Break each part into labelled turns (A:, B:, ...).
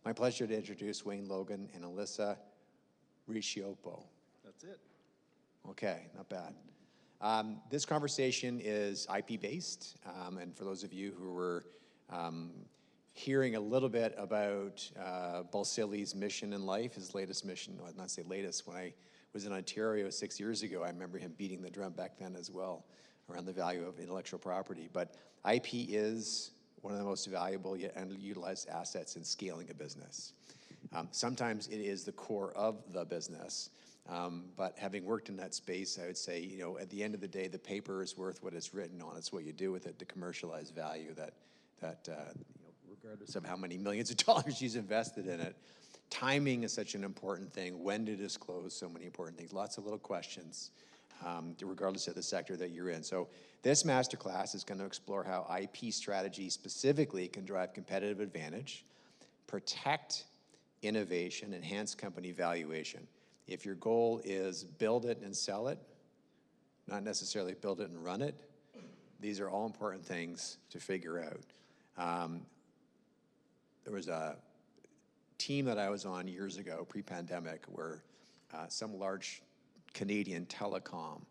A: My pleasure to introduce Wayne Logan and Alyssa Riccioppo.
B: That's it.
A: Okay, not bad. This conversation is IP-based, and for those of you who were hearing a little bit about Balsilli's mission in life, his latest mission, well, not say latest, when I was in Ontario 6 years ago, I remember him beating the drum back then as well around the value of intellectual property. But IP is one of the most valuable yet underutilized assets in scaling a business. Sometimes it is the core of the business, but having worked in that space, I would say, you know, at the end of the day, the paper is worth what it's written on. It's what you do with it to commercialize value that you know, regardless of how many millions of dollars you've invested in it. Timing is such an important thing. When to disclose so many important things. Lots of little questions, regardless of the sector that you're in. So this masterclass is going to explore how IP strategy specifically can drive competitive advantage, protect innovation, enhance company valuation. If your goal is build it and sell it, not necessarily build it and run it, these are all important things to figure out. There was a team that I was on years ago, pre-pandemic, where some large Canadian telecom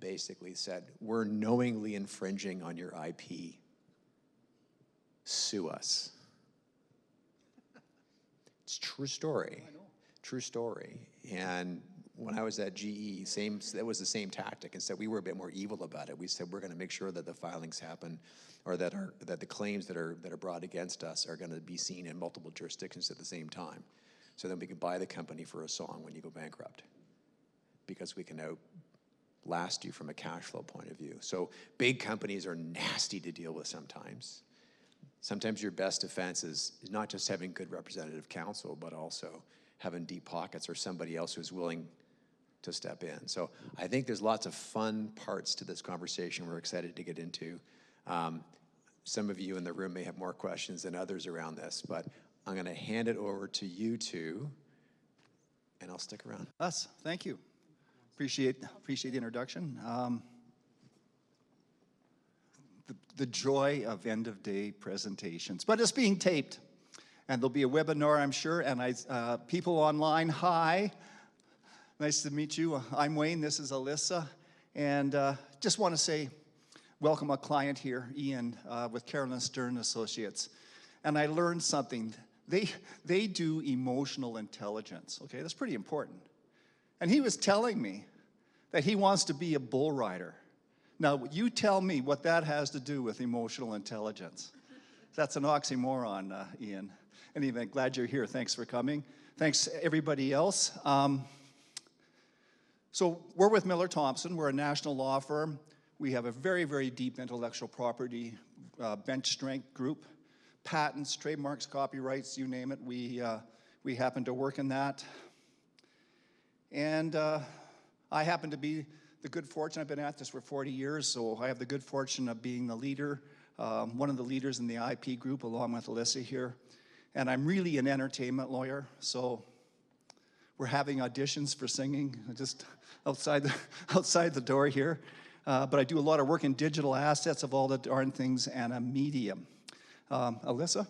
A: basically said, we're knowingly infringing on your IP. Sue us. It's a true story.
B: I know.
A: True story. And when I was at GE, that was the same tactic. Instead, we were a bit more evil about it. We said we're going to make sure that the filings happen, or that the claims that are brought against us are going to be seen in multiple jurisdictions at the same time. So then we can buy the company for a song when you go bankrupt, because we can outlast you from a cash flow point of view. So big companies are nasty to deal with sometimes. Sometimes your best defense is not just having good representative counsel, but also having deep pockets or somebody else who's willing to step in. So I think there's lots of fun parts to this conversation we're excited to get into. Some of you in the room may have more questions than others around this, but I'm going to hand it over to you two, and I'll stick around.
B: Thank you. Appreciate the introduction. The joy of end-of-day presentations, but it's being taped, and there'll be a webinar, I'm sure. And people online, hi, nice to meet you. I'm Wayne. This is Alyssa, and just want to say, welcome a client here, Ian, with Carolyn Stern Associates, and I learned something. They do emotional intelligence. Okay, that's pretty important. And he was telling me that he wants to be a bull rider. Now, you tell me what that has to do with emotional intelligence. That's an oxymoron, Ian. Anyway, glad you're here. Thanks for coming. Thanks, everybody else. So we're with Miller Thompson. We're a national law firm. We have a very, very deep intellectual property bench strength group. Patents, trademarks, copyrights, you name it. We happen to work in that. And I happen to be the good fortune, I've been at this for 40 years, so I have the good fortune of being the leader, one of the leaders in the IP group, along with Alyssa here. And I'm really an entertainment lawyer, so we're having auditions for singing just outside the door here. But I do a lot of work in digital assets of all the darn things and a medium. Alyssa?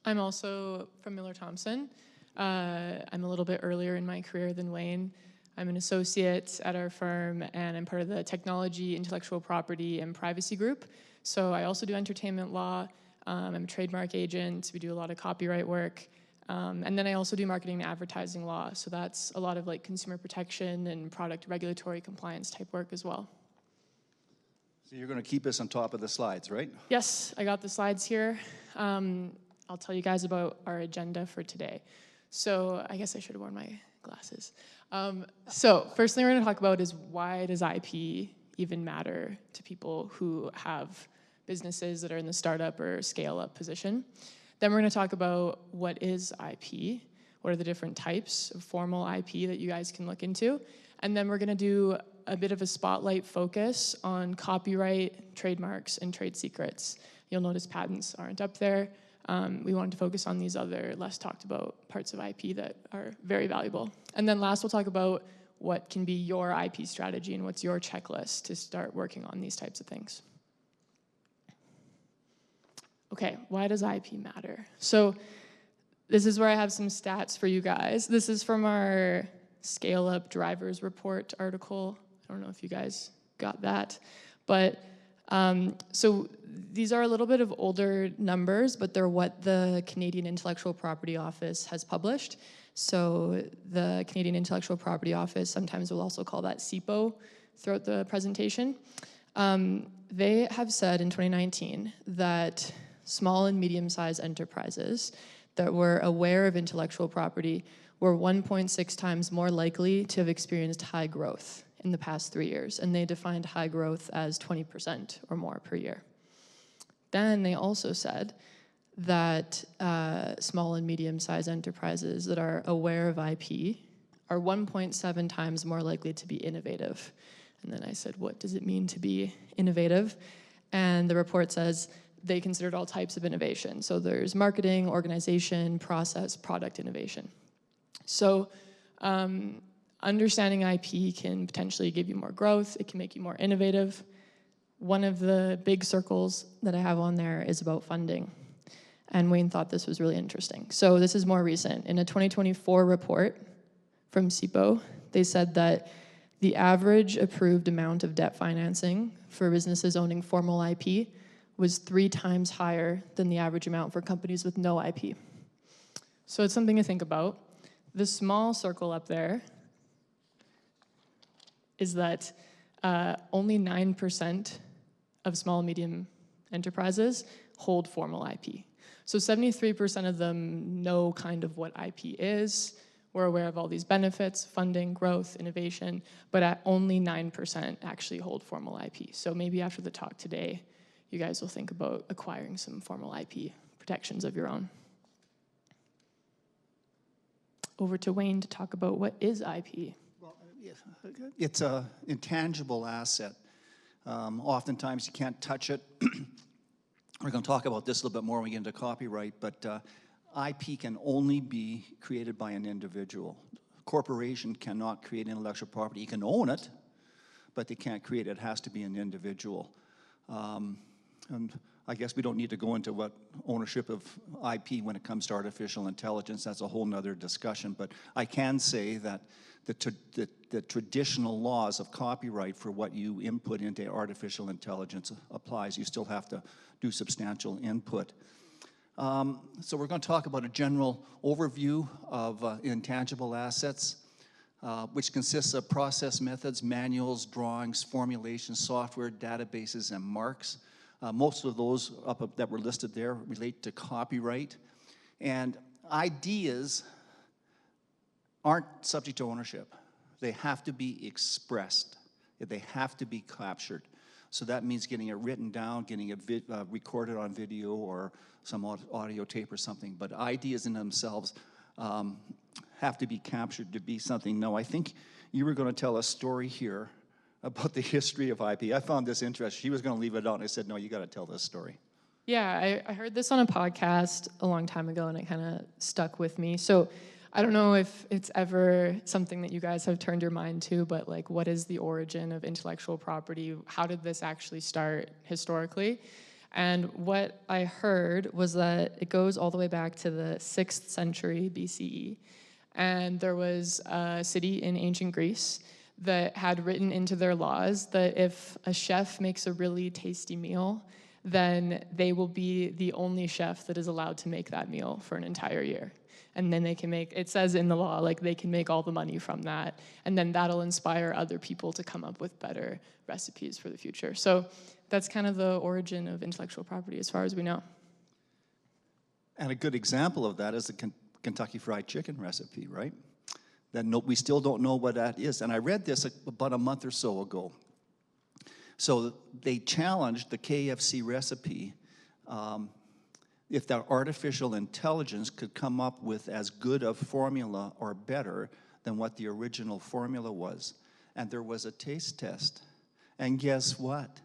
C: I'm also from Miller Thompson. I'm a little bit earlier in my career than Wayne. I'm an associate at our firm, and I'm part of the technology, intellectual property, and privacy group. So I also do entertainment law. I'm a trademark agent. We do a lot of copyright work. And then I also do marketing and advertising law. So that's a lot of like consumer protection and product regulatory compliance type work as well.
B: So you're going to keep us on top of the slides, right?
C: Yes, I got the slides here. I'll tell you guys about our agenda for today. So I guess I should have worn my glasses. So first thing we're going to talk about is, why does IP even matter to people who have businesses that are in the startup or scale-up position? Then we're going to talk about what is IP, what are the different types of formal IP that you guys can look into, and then we're going to do a bit of a spotlight focus on copyright, trademarks, and trade secrets. You'll notice patents aren't up there. We wanted to focus on these other less talked about parts of IP that are very valuable. And then last, we'll talk about what can be your IP strategy and what's your checklist to start working on these types of things. Okay, why does IP matter? So this is where I have some stats for you guys. This is from our Scale Up Drivers Report article. I don't know if you guys got that. But so these are a little bit of older numbers, but they're what the Canadian Intellectual Property Office has published. So the Canadian Intellectual Property Office, sometimes we'll also call that CIPO throughout the presentation. They have said in 2019 that small and medium-sized enterprises that were aware of intellectual property were 1.6 times more likely to have experienced high growth in the past 3 years, and they defined high growth as 20% or more per year. Then they also said that small and medium-sized enterprises that are aware of IP are 1.7 times more likely to be innovative. And then I said, what does it mean to be innovative? And the report says they considered all types of innovation. So there's marketing, organization, process, product innovation. So understanding IP can potentially give you more growth. It can make you more innovative. One of the big circles that I have on there is about funding. And Wayne thought this was really interesting. So this is more recent. In a 2024 report from CIPO, they said that the average approved amount of debt financing for businesses owning formal IP was 3 times higher than the average amount for companies with no IP. So it's something to think about. The small circle up there is that only 9% of small and medium enterprises hold formal IP. So 73% of them know kind of what IP is. We're aware of all these benefits, funding, growth, innovation, but at only 9% actually hold formal IP. So maybe after the talk today, you guys will think about acquiring some formal IP protections of your own. Over to Wayne to talk about what is IP.
B: Well, it's an intangible asset. Oftentimes you can't touch it. We're going to talk about this a little bit more when we get into copyright, but IP can only be created by an individual. A corporation cannot create intellectual property. You can own it, but they can't create it. It has to be an individual. And I guess we don't need to go into what ownership of IP when it comes to artificial intelligence. That's a whole nother discussion. But I can say that the traditional laws of copyright for what you input into artificial intelligence applies. You still have to do substantial input. So we're going to talk about a general overview of intangible assets, which consists of process methods, manuals, drawings, formulations, software, databases, and marks. Most of those that were listed there relate to copyright. And ideas aren't subject to ownership. They have to be expressed. They have to be captured. So that means getting it written down, getting it recorded on video or some audio tape or something. But ideas in themselves have to be captured to be something. No, I think you were going to tell a story here about the history of IP. I found this interesting. She was going to leave it out, and I said, no, you got to tell this story.
C: Yeah, I heard this on a podcast a long time ago, and it kind of stuck with me. So I don't know if it's ever something that you guys have turned your mind to, but like, what is the origin of intellectual property? How did this actually start historically? And what I heard was that it goes all the way back to the 6th century BCE. And there was a city in ancient Greece that had written into their laws that if a chef makes a really tasty meal, then they will be the only chef that is allowed to make that meal for an entire year. And then they can make, it says in the law, like they can make all the money from that. And then that'll inspire other people to come up with better recipes for the future. So that's kind of the origin of intellectual property as far as we know.
B: And a good example of that is the Kentucky Fried Chicken recipe, right? That we still don't know what that is. And I read this about a month or so ago. So they challenged the KFC recipe if the artificial intelligence could come up with as good a formula or better than what the original formula was. And there was a taste test. And guess what?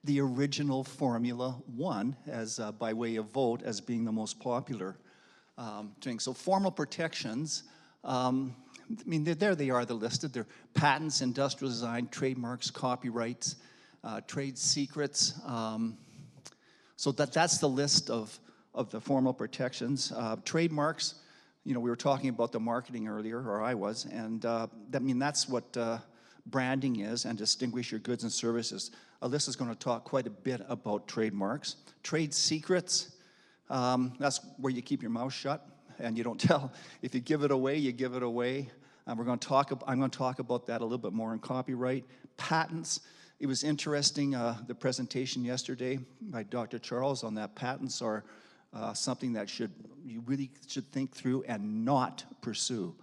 B: The original formula won as by way of vote as being the most popular drink. So formal protections, I mean, there they are, they're listed. They're patents, industrial design, trademarks, copyrights, trade secrets. So that's the list of the formal protections. Trademarks, you know, we were talking about the marketing earlier, or I was, and that's what branding is, and distinguish your goods and services. Alyssa's going to talk quite a bit about trademarks. Trade secrets, that's where you keep your mouth shut and you don't tell. If you give it away, you give it away. I'm going to talk about that a little bit more in copyright. Patents. It was interesting, the presentation yesterday by Dr. Charles on that. Patents are something that you really should think through and not pursue,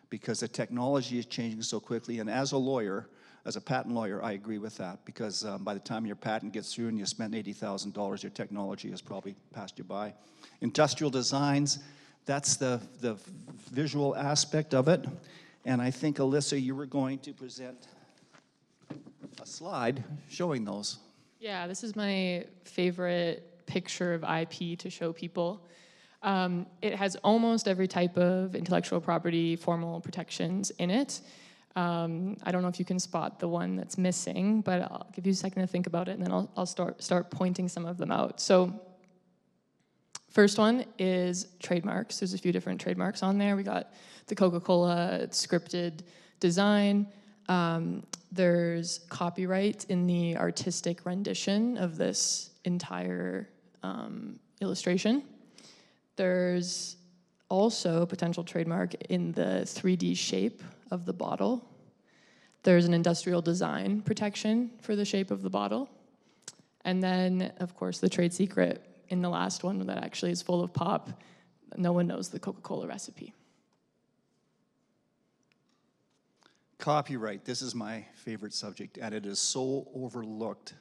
B: because the technology is changing so quickly. And as a lawyer, as a patent lawyer, I agree with that, because by the time your patent gets through and you spend $80,000, your technology has probably passed you by. Industrial designs, that's the visual aspect of it. And I think, Alyssa, you were going to present a slide showing those.
C: Yeah, this is my favorite picture of IP to show people. It has almost every type of intellectual property formal protections in it. I don't know if you can spot the one that's missing, but I'll give you a second to think about it, and then I'll start pointing some of them out. So first one is trademarks. There's a few different trademarks on there. We got the Coca-Cola scripted design. There's copyright in the artistic rendition of this entire illustration. There's also potential trademark in the 3D shape of the bottle. There's an industrial design protection for the shape of the bottle. And then, of course, the trade secret in the last one that actually is full of pop. No one knows the Coca-Cola recipe.
B: Copyright, this is my favorite subject, and it is so overlooked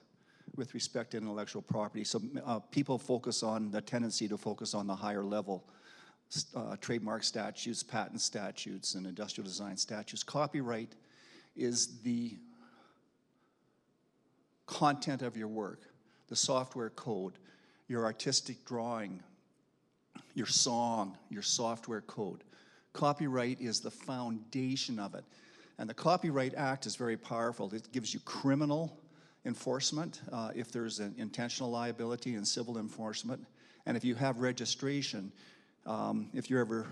B: with respect to intellectual property. So people focus on the tendency to focus on the higher level trademark statutes, patent statutes, and industrial design statutes. Copyright is the content of your work, the software code, your artistic drawing, your song, your software code. Copyright is the foundation of it. And the Copyright Act is very powerful. It gives you criminal enforcement if there's an intentional liability, and civil enforcement. And if you have registration, if you ever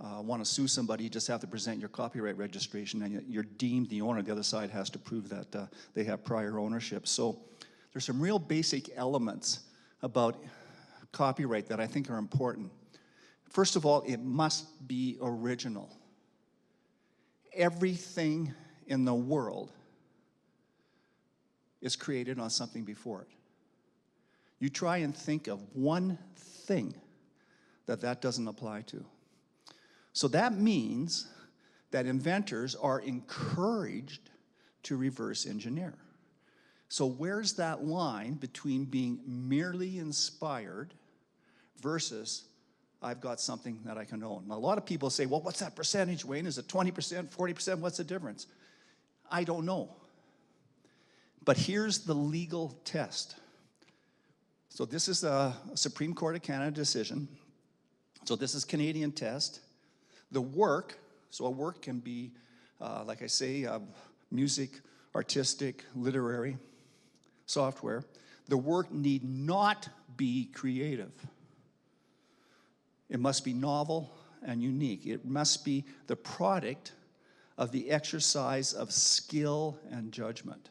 B: want to sue somebody, you just have to present your copyright registration, and you're deemed the owner. The other side has to prove that they have prior ownership. So there's some real basic elements about copyright that I think are important. First of all, it must be original. Everything in the world is created on something before it. You try and think of one thing that doesn't apply to. So that means that inventors are encouraged to reverse engineer. So where's that line between being merely inspired versus I've got something that I can own? Now, a lot of people say, well, what's that percentage, Wayne? Is it 20%, 40%? What's the difference? I don't know. But here's the legal test. So this is a Supreme Court of Canada decision. So this is Canadian test. The work, so a work can be, like I say, music, artistic, literary, software. The work need not be creative. It must be novel and unique. It must be the product of the exercise of skill and judgment.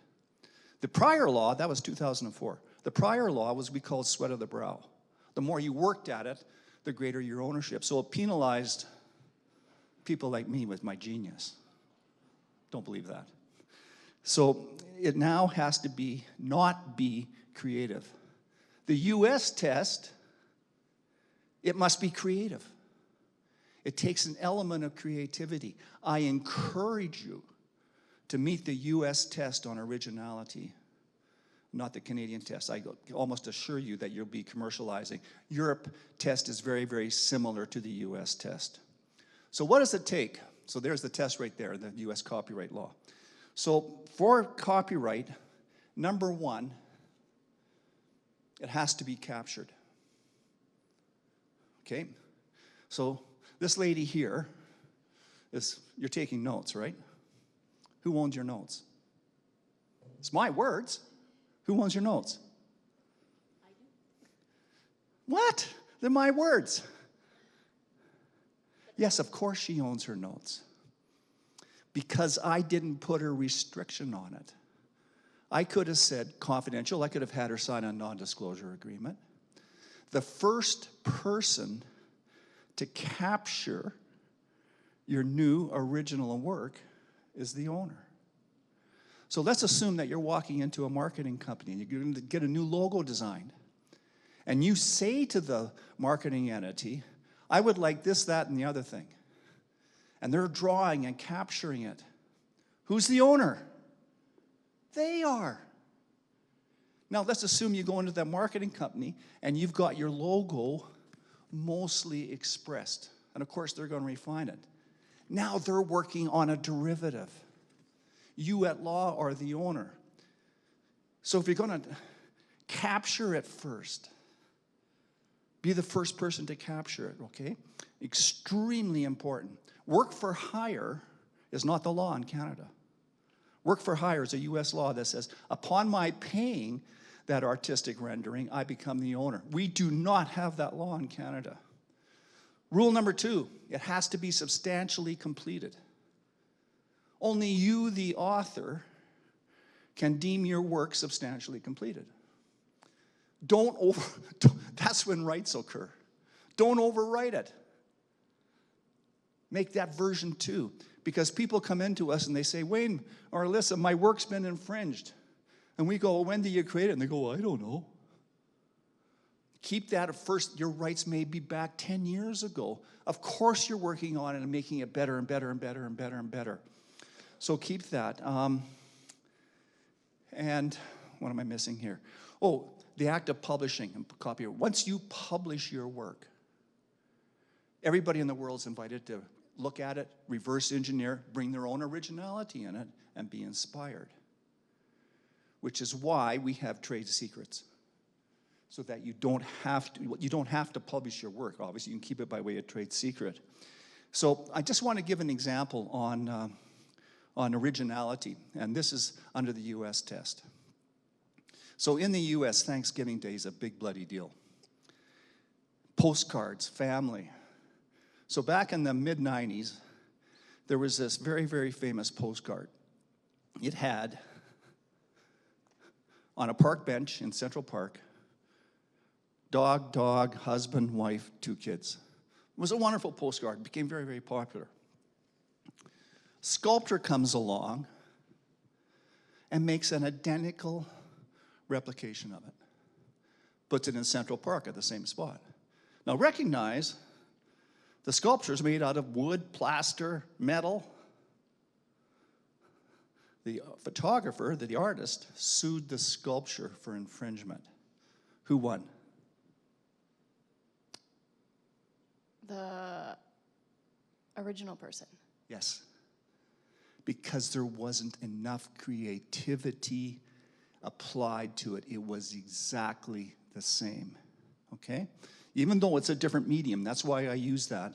B: The prior law, that was 2004. The prior law was we called sweat of the brow. The more you worked at it, the greater your ownership. So it penalized people like me with my genius. Don't believe that. So it now has to be not be creative. The US test, it must be creative. It takes an element of creativity. I encourage you to meet the US test on originality, not the Canadian test. I almost assure you that you'll be commercializing. Europe test is very, very similar to the US test. So what does it take? So there's the test right there, the US copyright law. So for copyright, number one, it has to be captured. Okay? So this lady here you're taking notes, right? Who owns your notes? It's my words. Who owns your notes? What? They're my words. Yes, of course she owns her notes. Because I didn't put a restriction on it. I could have said confidential. I could have had her sign a non-disclosure agreement. The first person to capture your new original work is the owner. So let's assume that you're walking into a marketing company and you're going to get a new logo designed. And you say to the marketing entity, I would like this, that, and the other thing. And they're drawing and capturing it. Who's the owner? They are. Now let's assume you go into that marketing company and you've got your logo mostly expressed. And of course they're going to refine it. Now they're working on a derivative. You at law are the owner. So if you're going to capture it first, be the first person to capture it, okay? Extremely important. Work for hire is not the law in Canada. Work for hire is a U.S. law that says, upon my paying that artistic rendering, I become the owner. We do not have that law in Canada. Rule number 2, it has to be substantially completed. Only you, the author, can deem your work substantially completed. That's when rights occur. Don't overwrite it. Make that version 2. Because people come into us and they say, Wayne or Alyssa, my work's been infringed. And we go, well, when did you create it? And they go, well, I don't know. Keep that at first. Your rights may be back 10 years ago. Of course you're working on it and making it better and better and better and better and better. So keep that. And what am I missing here? Oh, the act of publishing and copyright. Once you publish your work, everybody in the world is invited to look at it, reverse engineer, bring their own originality in it, and be inspired. Which is why we have trade secrets. So that you don't have to publish your work. Obviously, you can keep it by way of trade secret. So I just want to give an example on originality, and this is under the U.S. test. So in the U.S., Thanksgiving Day is a big bloody deal. Postcards, family. So back in the mid-90s, there was this very, very famous postcard. It had, on a park bench in Central Park, dog, husband, wife, 2 kids. It was a wonderful postcard. It became very, very popular. Sculptor comes along and makes an identical replication of it. Puts it in Central Park at the same spot. Now recognize the sculpture is made out of wood, plaster, metal. The photographer, the artist, sued the sculpture for infringement. Who won?
D: The original person.
B: Yes. Because there wasn't enough creativity applied to it. It was exactly the same, okay? Even though it's a different medium, that's why I use that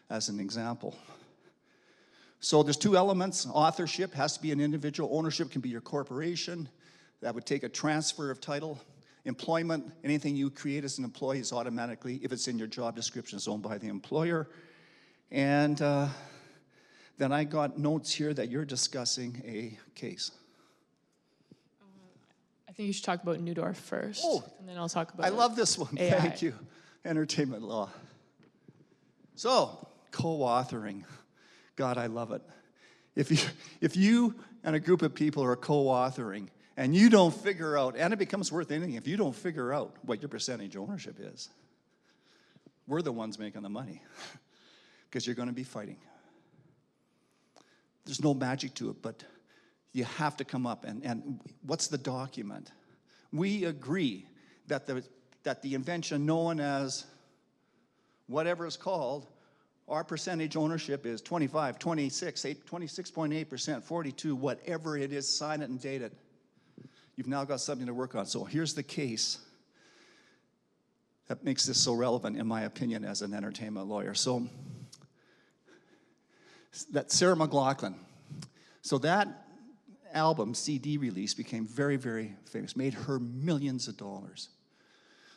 B: as an example. So there's 2 elements. Authorship has to be an individual. Ownership can be your corporation. That would take a transfer of title. Employment, anything you create as an employee is automatically, if it's in your job description, is owned by the employer. And then I got notes here that you're discussing a case.
C: I think you should talk about Newdorf first, and then I'll talk about
B: I love this one.
C: AI.
B: Thank you. Entertainment law. So, co-authoring. God, I love it. If you and a group of people are co-authoring and you don't figure out, and it becomes worth anything, if you don't figure out what your percentage ownership is, we're the ones making the money because you're going to be fighting. There's no magic to it, but you have to come up and what's the document? We agree that the invention known as whatever it's called, our percentage ownership is 25, 26, 26.8%, 42, whatever it is, sign it and date it. You've now got something to work on. So here's the case that makes this so relevant, in my opinion, as an entertainment lawyer. So that Sarah McLachlan. So that album, CD release, became very, very famous, made her millions of dollars.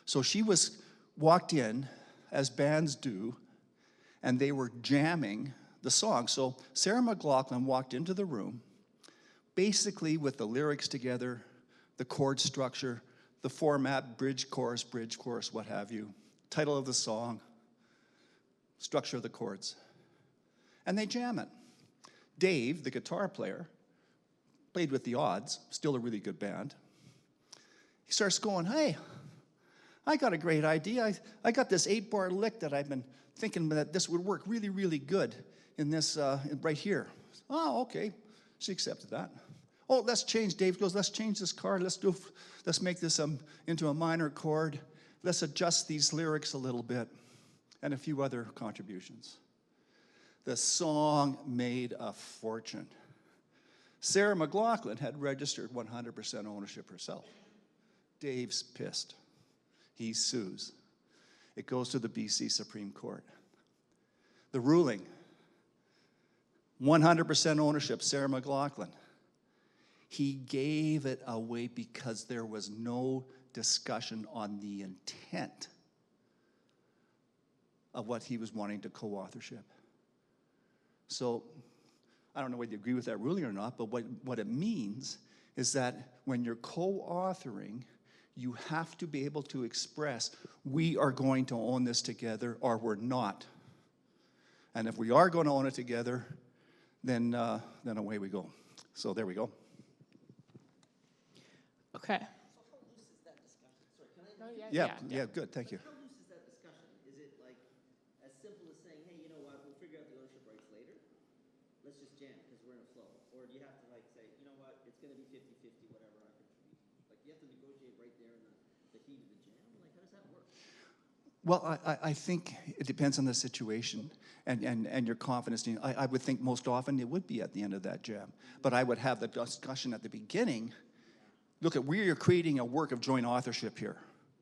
B: So she was walked in, as bands do, and they were jamming the song. So Sarah McLachlan walked into the room, basically with the lyrics together, the chord structure, the format, bridge, chorus, what have you, title of the song, structure of the chords. And they jam it. Dave, the guitar player, played with the Odds, still a really good band. He starts going, hey, I got a great idea. I got this 8-bar lick that I've been thinking that this would work really, really good in this, right here. Oh, okay. She accepted that. Oh, let's change. Dave goes, let's change this chord. Let's make this into a minor chord. Let's adjust these lyrics a little bit, and a few other contributions. The song made a fortune. Sarah McLachlan had registered 100% ownership herself. Dave's pissed. He sues. It goes to the BC Supreme Court. The ruling, 100% ownership, Sarah McLachlan. He gave it away because there was no discussion on the intent of what he was wanting to co-authorship. So I don't know whether you agree with that ruling or not, but what it means is that when you're co-authoring, you have to be able to express, we are going to own this together or we're not. And if we are going to own it together, then away we go. So there we go.
C: Okay.
E: So how loose is that discussion? Sorry, can I?
B: Yeah, good, thank you.
E: How loose is that discussion? Is it like as simple as saying, hey, you know what, we'll figure out the ownership rights later. Let's just jam because we're in a flow. Or do you have to like say, you know what, it's going to be 50-50, whatever I contribute. Like you have to negotiate right there in the heat of the jam? Like how does that work?
B: Well, I think it depends on the situation and your confidence. I would think most often it would be at the end of that jam. But I would have the discussion at the beginning. Look, we are creating a work of joint authorship here.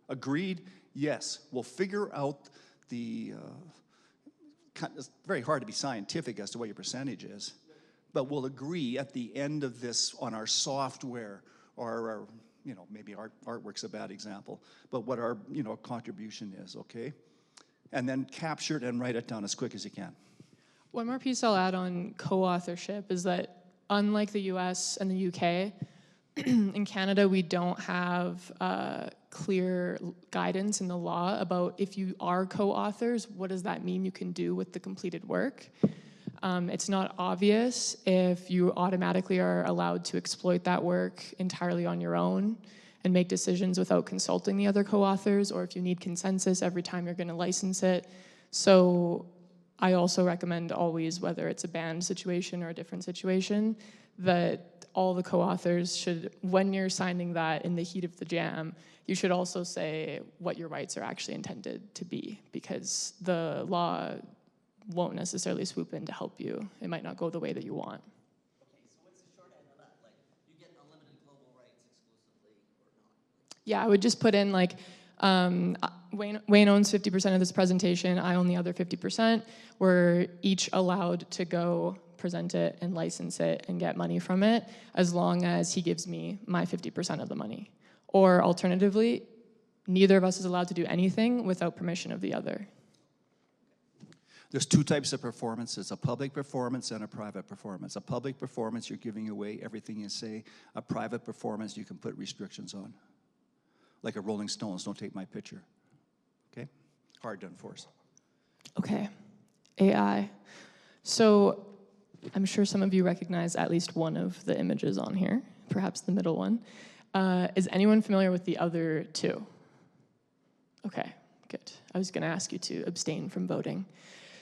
B: Agreed? Yes. We'll figure out it's very hard to be scientific as to what your percentage is. But we'll agree at the end of this on our software or our, maybe artwork's a bad example, but what our, contribution is, okay? And then capture it and write it down as quick as you can.
C: One more piece I'll add on co-authorship is that unlike the US and the UK, in Canada, we don't have clear guidance in the law about if you are co-authors, what does that mean you can do with the completed work? It's not obvious if you automatically are allowed to exploit that work entirely on your own and make decisions without consulting the other co-authors, or if you need consensus every time you're going to license it. So I also recommend always, whether it's a band situation or a different situation, that all the co-authors should, when you're signing that in the heat of the jam, you should also say what your rights are actually intended to be, because the law won't necessarily swoop in to help you. It might not go the way that you want.
E: Okay, so what's the short end of that? Like, you get unlimited global rights exclusively or not?
C: Yeah, I would just put in like, Wayne owns 50% of this presentation, I own the other 50%. We're each allowed to go present it and license it and get money from it as long as he gives me my 50% of the money. Or alternatively, neither of us is allowed to do anything without permission of the other.
B: There's two types of performances, a public performance and a private performance. A public performance, you're giving away everything you say. A private performance, you can put restrictions on. Like a Rolling Stones, don't take my picture. Okay? Hard to enforce.
C: Okay, AI. So I'm sure some of you recognize at least one of the images on here, perhaps the middle one. Is anyone familiar with the other two? Okay, good. I was going to ask you to abstain from voting.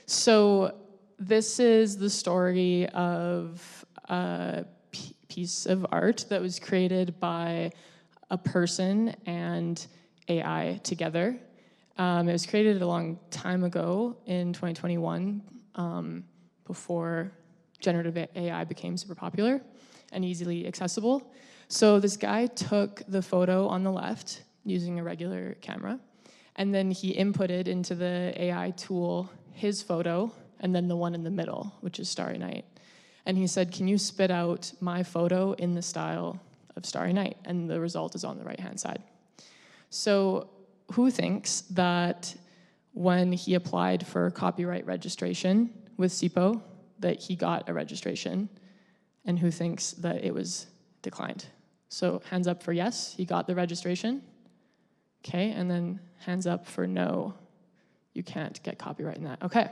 C: So this is the story of a piece of art that was created by a person and AI together. It was created a long time ago in 2021, before generative AI became super popular and easily accessible. So this guy took the photo on the left using a regular camera, and then he inputted into the AI tool his photo and then the one in the middle, which is Starry Night. And he said, can you spit out my photo in the style of Starry Night? And the result is on the right-hand side. So who thinks that when he applied for copyright registration with SIPO, that he got a registration, and who thinks that it was declined? So hands up for yes, he got the registration. Okay, and then hands up for no, you can't get copyright in that. Okay,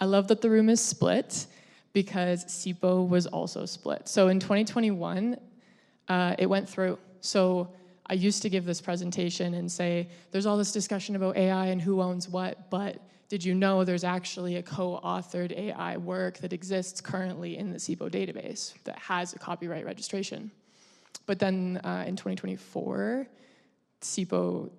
C: I love that the room is split because SIPO was also split. So in 2021, it went through. So I used to give this presentation and say, there's all this discussion about AI and who owns what, but did you know there's actually a co-authored AI work that exists currently in the SIPO database that has a copyright registration? But then in 2024, SIPO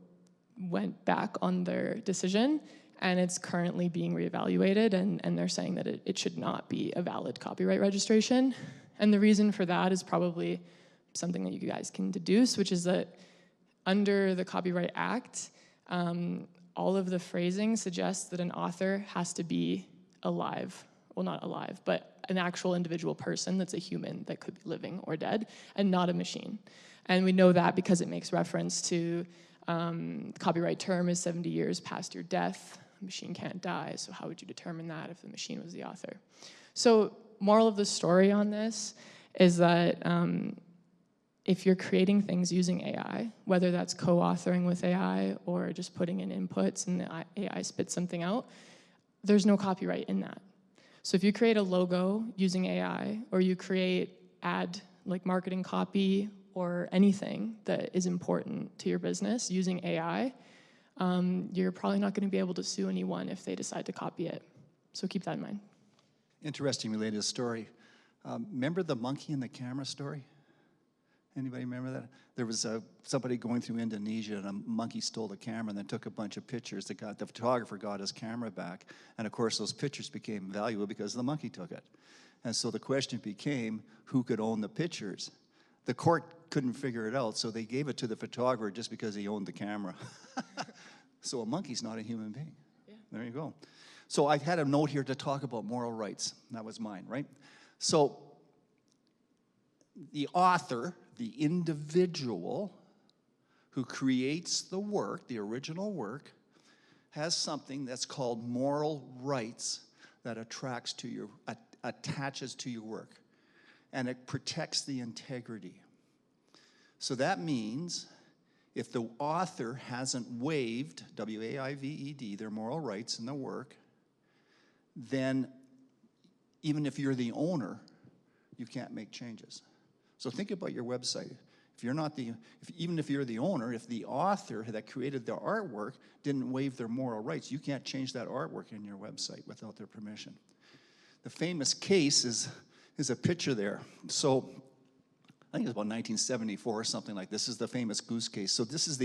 C: went back on their decision, and it's currently being reevaluated, and they're saying that it should not be a valid copyright registration. And the reason for that is probably something that you guys can deduce, which is that under the Copyright Act, all of the phrasing suggests that an author has to be alive. Well, not alive, but an actual individual person that's a human that could be living or dead, and not a machine. And we know that because it makes reference to the copyright term is 70 years past your death. A machine can't die, so how would you determine that if the machine was the author? So moral of the story on this is that if you're creating things using AI, whether that's co-authoring with AI or just putting in inputs and the AI spits something out, there's no copyright in that. So if you create a logo using AI, or you create like marketing copy or anything that is important to your business using AI, you're probably not going to be able to sue anyone if they decide to copy it. So keep that in mind.
B: Interesting related story. Remember the monkey in the camera story? Anybody remember that? There was somebody going through Indonesia, and a monkey stole the camera and then took a bunch of pictures. The photographer got his camera back, and of course those pictures became valuable because the monkey took it. And so the question became, who could own the pictures? The court couldn't figure it out, so they gave it to the photographer just because he owned the camera. So a monkey's not a human being. Yeah. There you go. So I had a note here to talk about moral rights. That was mine, right? So the author, the individual who creates the work, the original work, has something that's called moral rights that attaches to your work. And it protects the integrity. So that means if the author hasn't waived, W-A-I-V-E-D, their moral rights in the work, then even if you're the owner, you can't make changes. So think about your website. If you're not even if you're the owner, if the author that created the artwork didn't waive their moral rights, you can't change that artwork in your website without their permission. The famous case is a picture there. So I think it's about 1974 or something like this. This is the famous Goose case. So this is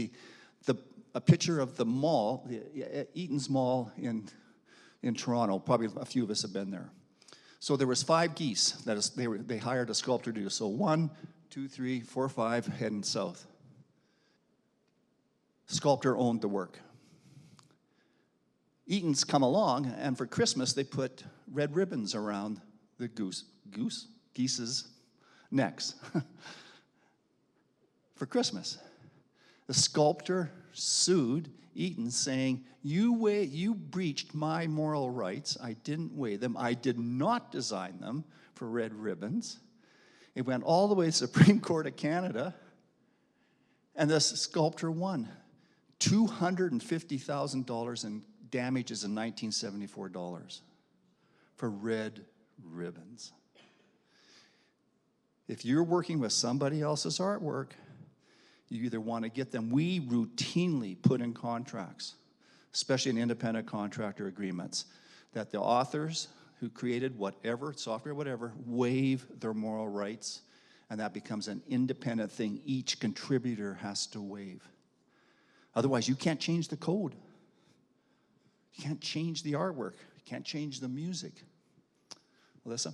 B: a picture of the mall, the Eaton's Mall in Toronto. Probably a few of us have been there. So there was 5 geese that they hired a sculptor to do. So 1, 2, 3, 4, 5, heading south. Sculptor owned the work. Eaton's come along, and for Christmas they put red ribbons around the geese's necks for Christmas. The sculptor sued Eaton, saying, you breached my moral rights. I didn't waive them. I did not design them for red ribbons. It went all the way to the Supreme Court of Canada, and the sculptor won $250,000 in damages in 1974 dollars for red ribbons. If you're working with somebody else's artwork, you either want to get them. We routinely put in contracts, especially in independent contractor agreements, that the authors who created whatever, software, whatever, waive their moral rights, and that becomes an independent thing each contributor has to waive. Otherwise, you can't change the code. You can't change the artwork. You can't change the music. Alyssa?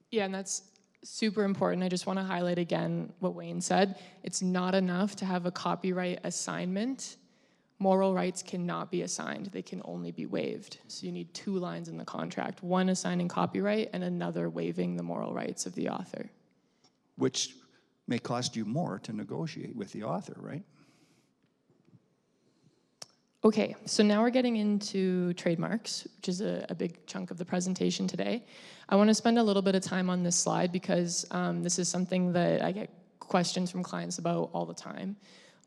C: Yeah, and that's super important. I just want to highlight again what Wayne said. It's not enough to have a copyright assignment. Moral rights cannot be assigned. They can only be waived. So you need 2 lines in the contract, one assigning copyright and another waiving the moral rights of the author.
B: Which may cost you more to negotiate with the author, right?
C: Okay, so now we're getting into trademarks, which is a big chunk of the presentation today. I want to spend a little bit of time on this slide because this is something that I get questions from clients about all the time.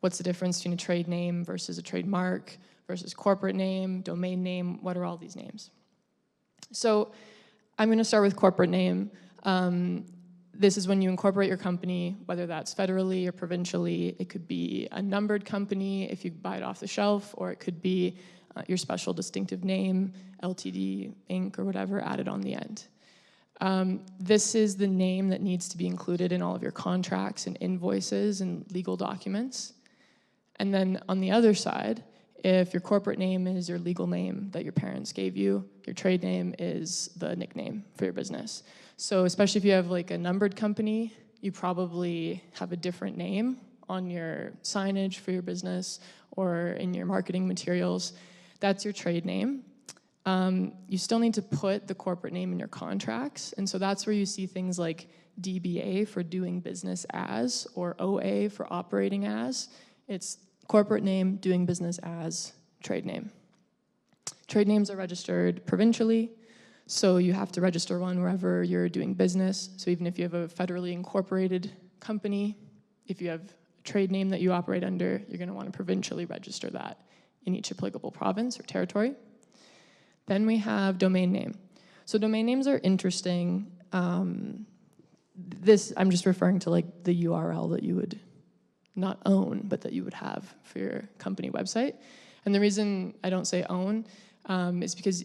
C: What's the difference between a trade name versus a trademark versus corporate name, domain name? What are all these names? So I'm going to start with corporate name. This is when you incorporate your company, whether that's federally or provincially. It could be a numbered company if you buy it off the shelf, or it could be your special distinctive name, LTD, Inc., or whatever added on the end. This is the name that needs to be included in all of your contracts and invoices and legal documents. And then on the other side, if your corporate name is your legal name that your parents gave you, your trade name is the nickname for your business. So especially if you have like a numbered company, you probably have a different name on your signage for your business or in your marketing materials. That's your trade name. You still need to put the corporate name in your contracts. And so that's where you see things like DBA for doing business as, or OA for operating as. It's corporate name, doing business as, trade name. Trade names are registered provincially, so you have to register one wherever you're doing business. So even if you have a federally incorporated company, if you have a trade name that you operate under, you're going to want to provincially register that in each applicable province or territory. Then we have domain name. So domain names are interesting. This, I'm just referring to like the URL that you would not own, but that you would have for your company website. And the reason I don't say own is because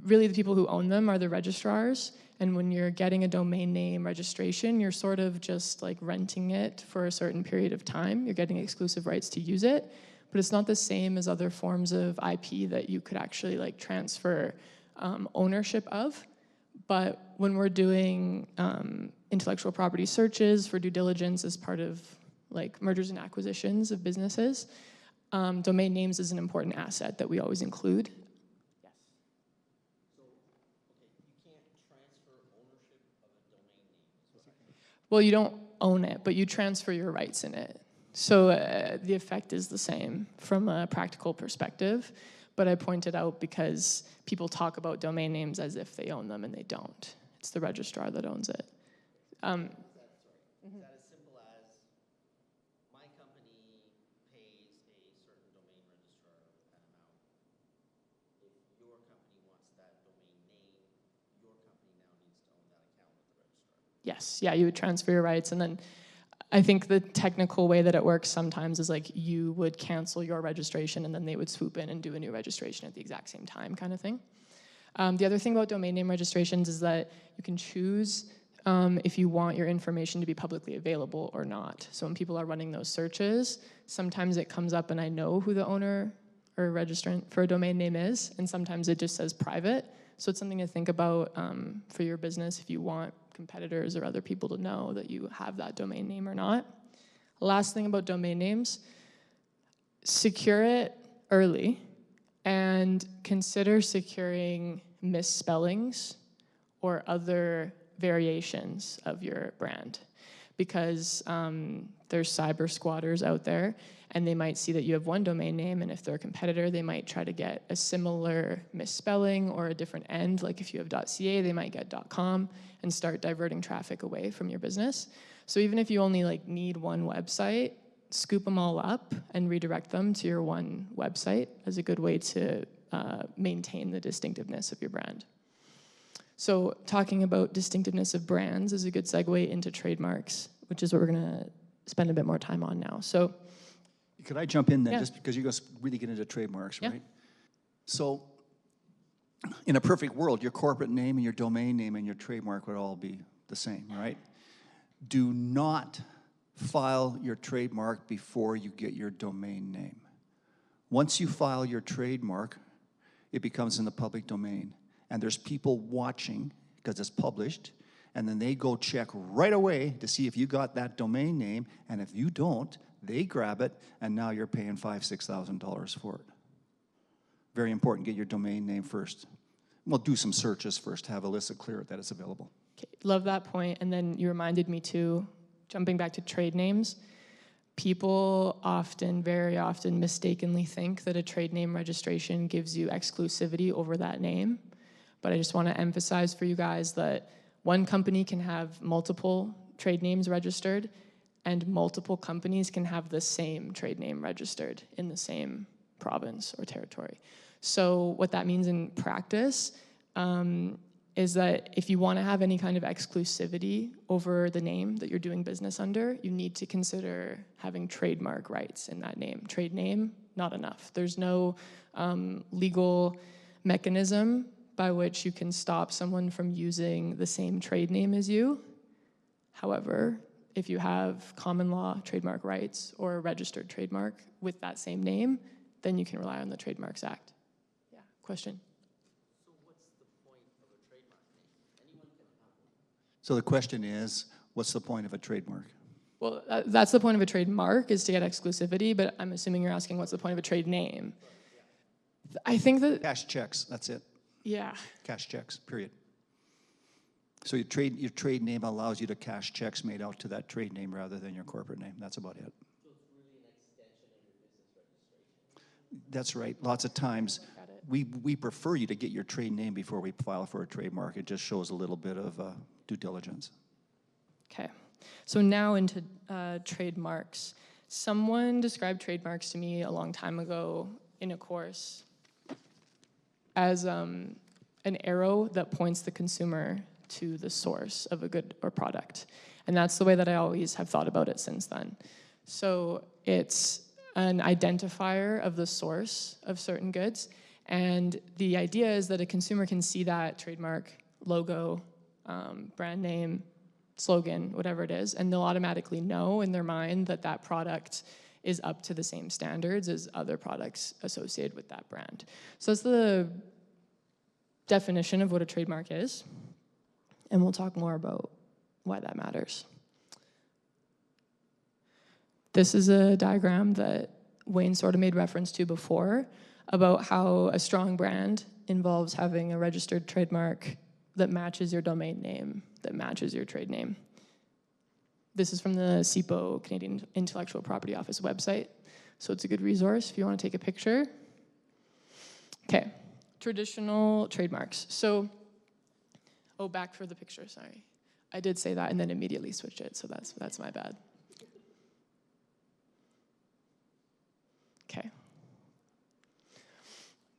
C: really the people who own them are the registrars. And when you're getting a domain name registration, you're sort of just like renting it for a certain period of time. You're getting exclusive rights to use it, but it's not the same as other forms of IP that you could actually like transfer ownership of. But when we're doing intellectual property searches for due diligence as part of like mergers and acquisitions of businesses, domain names is an important asset that we always include. Yes.
E: So, okay, you can't transfer ownership of a domain name.
C: Well, you don't own it, but you transfer your rights in it. So the effect is the same from a practical perspective, but I point it out because people talk about domain names as if they own them and they don't. It's the registrar that owns it.
E: Is that as simple as my company pays a certain domain registrar an amount? If your company wants that domain name, your company now needs to own that account with the registrar.
C: Yes, yeah, you would transfer your rights, and then I think the technical way that it works sometimes is like you would cancel your registration and then they would swoop in and do a new registration at the exact same time kind of thing. The other thing about domain name registrations is that you can choose if you want your information to be publicly available or not. So when people are running those searches, sometimes it comes up and I know who the owner or registrant for a domain name is, and sometimes it just says private. So it's something to think about for your business if you want competitors or other people to know that you have that domain name or not. Last thing about domain names, secure it early and consider securing misspellings or other variations of your brand, because there's cyber squatters out there and they might see that you have one domain name, and if they're a competitor, they might try to get a similar misspelling or a different end. Like if you have .ca, they might get .com and start diverting traffic away from your business. So even if you only like need one website, scoop them all up and redirect them to your one website as a good way to maintain the distinctiveness of your brand. So talking about distinctiveness of brands is a good segue into trademarks, which is what we're gonna spend a bit more time on now. So,
B: could I jump in then,
C: Yeah.
B: just because you're going to really get into trademarks,
C: Yeah.
B: right? So, in a perfect world, your corporate name and your domain name and your trademark would all be the same, right? Do not file your trademark before you get your domain name. Once you file your trademark, it becomes in the public domain. And there's people watching because it's published, and then they go check right away to see if you got that domain name, and if you don't, they grab it, and now you're paying $5,000, $6,000 for it. Very important, get your domain name first. We'll do some searches first to have Alyssa clear that it's available.
C: okay, love that point. And then you reminded me too, jumping back to trade names, people often, very often, mistakenly think that a trade name registration gives you exclusivity over that name. But I just want to emphasize for you guys that one company can have multiple trade names registered, and multiple companies can have the same trade name registered in the same province or territory. So what that means in practice is that if you want to have any kind of exclusivity over the name that you're doing business under, you need to consider having trademark rights in that name. Trade name, not enough. There's no legal mechanism by which you can stop someone from using the same trade name as you. However, if you have common law trademark rights or a registered trademark with that same name, then you can rely on the Trademarks Act. Yeah, question?
E: So what's the point of a trademark name? Anyone can have one.
B: So the question is, what's the point of a trademark?
C: Well, that's the point of a trademark, is to get exclusivity, but I'm assuming you're asking what's the point of a trade name. I think that,
B: Cash checks, that's it.
C: yeah.
B: Cash checks, period. So your trade name allows you to cash checks made out to that trade name rather than your corporate name. That's about it.
E: So it's really an extension of your business registration.
B: That's right. Lots of times, we prefer you to get your trade name before we file for a trademark. It just shows a little bit of due diligence.
C: Okay, so now into trademarks. Someone described trademarks to me a long time ago in a course as an arrow that points the consumer to the source of a good or product. And that's the way that I always have thought about it since then. So it's an identifier of the source of certain goods. And the idea is that a consumer can see that trademark, logo, brand name, slogan, whatever it is, and they'll automatically know in their mind that that product is up to the same standards as other products associated with that brand. So that's the definition of what a trademark is. And we'll talk more about why that matters. This is a diagram that Wayne sort of made reference to before about how a strong brand involves having a registered trademark that matches your domain name, that matches your trade name. This is from the CIPO, Canadian Intellectual Property Office website. So it's a good resource if you want to take a picture. Okay, traditional trademarks. So, back for the picture, sorry. I did say that and then immediately switched it, so that's my bad. Okay.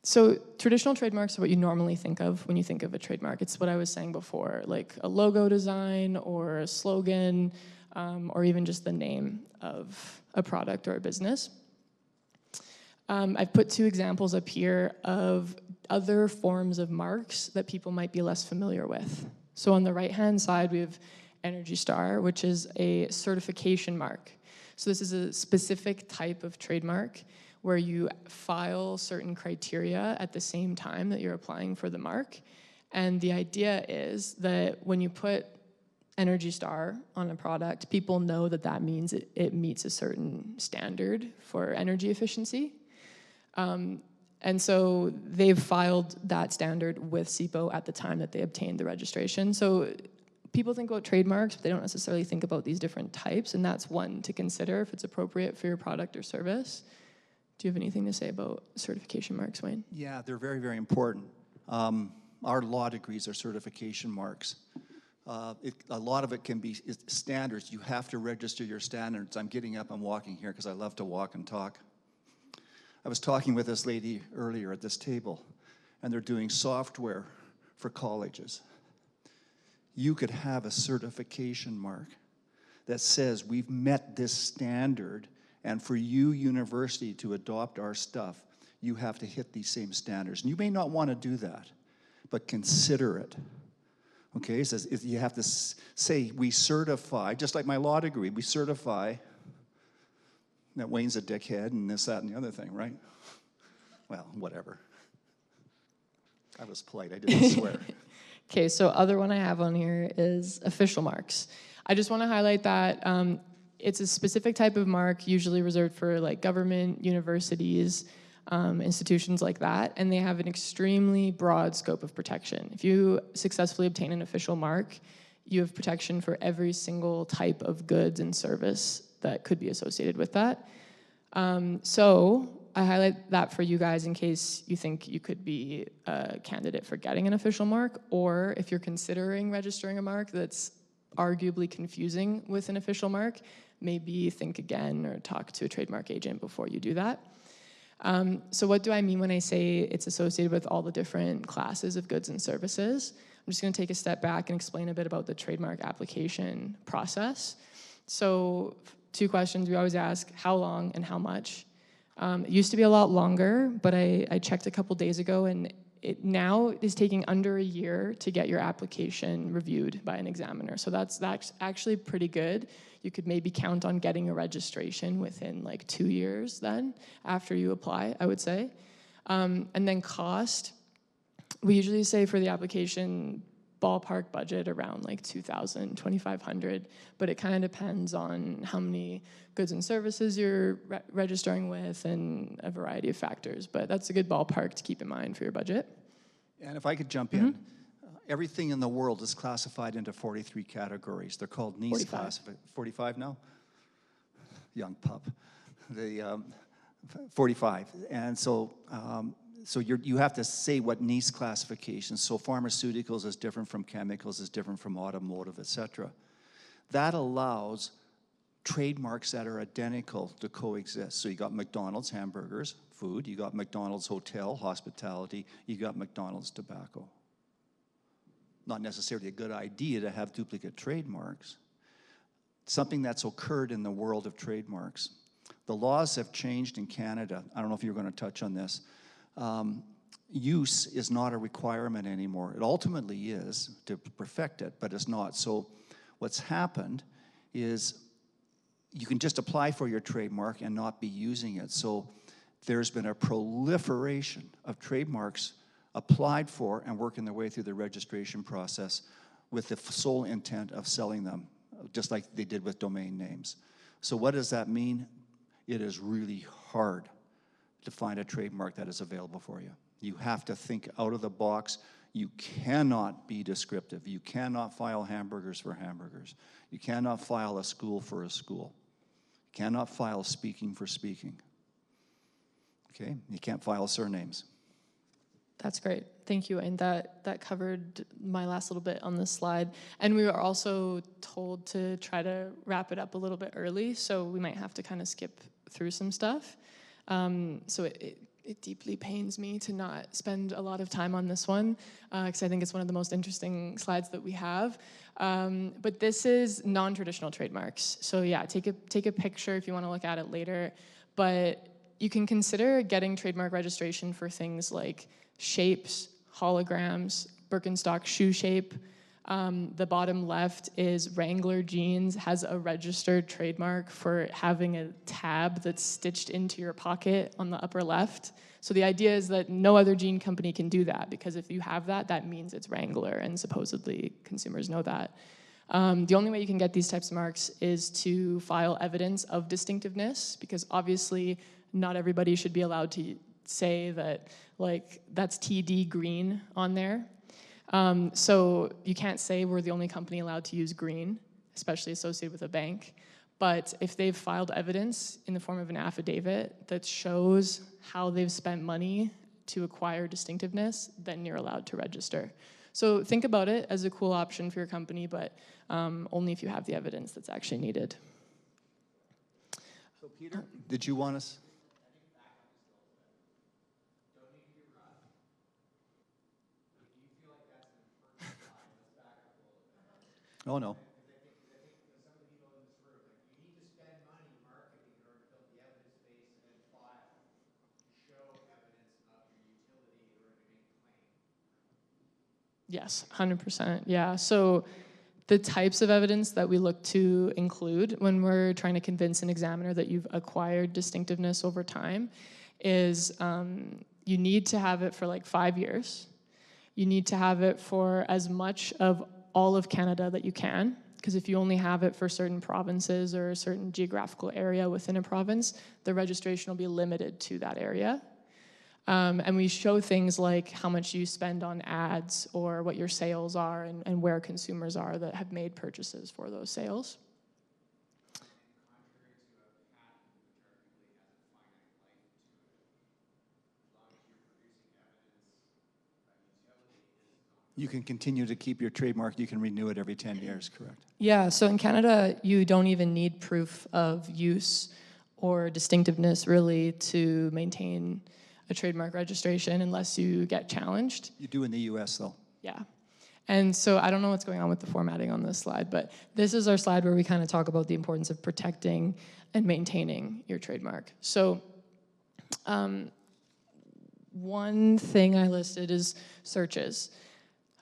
C: So traditional trademarks are what you normally think of when you think of a trademark. It's what I was saying before, like a logo design or a slogan, or even just the name of a product or a business. I've put two examples up here of other forms of marks that people might be less familiar with. So on the right-hand side, we have Energy Star, which is a certification mark. So this is a specific type of trademark where you file certain criteria at the same time that you're applying for the mark. And the idea is that when you put Energy Star on a product, people know that that means it meets a certain standard for energy efficiency. And so they've filed that standard with CIPO at the time that they obtained the registration. So people think about trademarks, but they don't necessarily think about these different types, and that's one to consider if it's appropriate for your product or service. Do you have anything to say about certification marks, Wayne?
B: Yeah, they're very, very important. Our law degrees are certification marks. A lot of it can be standards. You have to register your standards. I'm getting up and walking here because I love to walk and talk. I was talking with this lady earlier at this table, and they're doing software for colleges. You could have a certification mark that says we've met this standard, and for you, university, to adopt our stuff, you have to hit these same standards. And you may not want to do that, but consider it. Okay, it says you have to say we certify, just like my law degree, we certify that Wayne's a dickhead and this, that, and the other thing, right? Well, whatever. I was polite, I didn't swear.
C: Okay, so other one I have on here is official marks. I just want to highlight that it's a specific type of mark, usually reserved for like government, universities, institutions like that, and they have an extremely broad scope of protection. If you successfully obtain an official mark, you have protection for every single type of goods and service that could be associated with that. So I highlight that for you guys in case you think you could be a candidate for getting an official mark, or if you're considering registering a mark that's arguably confusing with an official mark, maybe think again or talk to a trademark agent before you do that. So what do I mean when I say it's associated with all the different classes of goods and services? I'm just going to take a step back and explain a bit about the trademark application process. So 2 questions we always ask: how long and how much? It used to be a lot longer, but I checked a couple days ago, and it now is taking under a year to get your application reviewed by an examiner. So that's actually pretty good. You could maybe count on getting a registration within like 2 years then, after you apply, I would say. And then cost, we usually say for the application, ballpark budget around like $2,000, $2,500, but it kind of depends on how many goods and services you're registering with and a variety of factors, but that's a good ballpark to keep in mind for your budget.
B: And if I could jump in, everything in the world is classified into 43 categories. They're called NICE
C: 45.
B: 45 now? Young pup. The 45. And so you have to say what NICE classifications. So pharmaceuticals is different from chemicals, is different from automotive, et cetera. That allows trademarks that are identical to coexist. So you got McDonald's hamburgers, food. You got McDonald's hotel, hospitality. You got McDonald's tobacco. Not necessarily a good idea to have duplicate trademarks. Something that's occurred in the world of trademarks. The laws have changed in Canada. I don't know if you're going to touch on this. Use is not a requirement anymore. It ultimately is to perfect it, but it's not. So what's happened is you can just apply for your trademark and not be using it. So there's been a proliferation of trademarks applied for and working their way through the registration process with the sole intent of selling them, just like they did with domain names. So what does that mean? It is really hard to find a trademark that is available for you. You have to think out of the box. You cannot be descriptive. You cannot file hamburgers for hamburgers. You cannot file a school for a school. You cannot file speaking for speaking. Okay? You can't file surnames.
C: That's great. Thank you. And that covered my last little bit on this slide. And we were also told to try to wrap it up a little bit early, so we might have to kind of skip through some stuff. So it deeply pains me to not spend a lot of time on this one, because I think it's one of the most interesting slides that we have. But this is non-traditional trademarks. So yeah, take a picture if you want to look at it later. But you can consider getting trademark registration for things like shapes, holograms, Birkenstock shoe shape. The bottom left is Wrangler jeans has a registered trademark for having a tab that's stitched into your pocket on the upper left. So the idea is that no other jean company can do that, because if you have that, that means it's Wrangler, and supposedly consumers know that. The only way you can get these types of marks is to file evidence of distinctiveness, because obviously not everybody should be allowed to say that, like, that's TD green on there. So you can't say we're the only company allowed to use green, especially associated with a bank. But if they've filed evidence in the form of an affidavit that shows how they've spent money to acquire distinctiveness, then you're allowed to register. So think about it as a cool option for your company, but only if you have the evidence that's actually needed.
B: So Peter, did you want us? Oh, no.
C: Yes, 100%. Yeah. So the types of evidence that we look to include when we're trying to convince an examiner that you've acquired distinctiveness over time is you need to have it for like 5 years. You need to have it for as much of all of Canada that you can, because if you only have it for certain provinces or a certain geographical area within a province, the registration will be limited to that area. And we show things like how much you spend on ads or what your sales are and where consumers are that have made purchases for those sales.
B: You can continue to keep your trademark. You can renew it every 10 years, correct?
C: Yeah, so in Canada, you don't even need proof of use or distinctiveness really to maintain a trademark registration unless you get challenged.
B: You do in the US, though.
C: Yeah. And so I don't know what's going on with the formatting on this slide, but this is our slide where we kind of talk about the importance of protecting and maintaining your trademark. So one thing I listed is searches.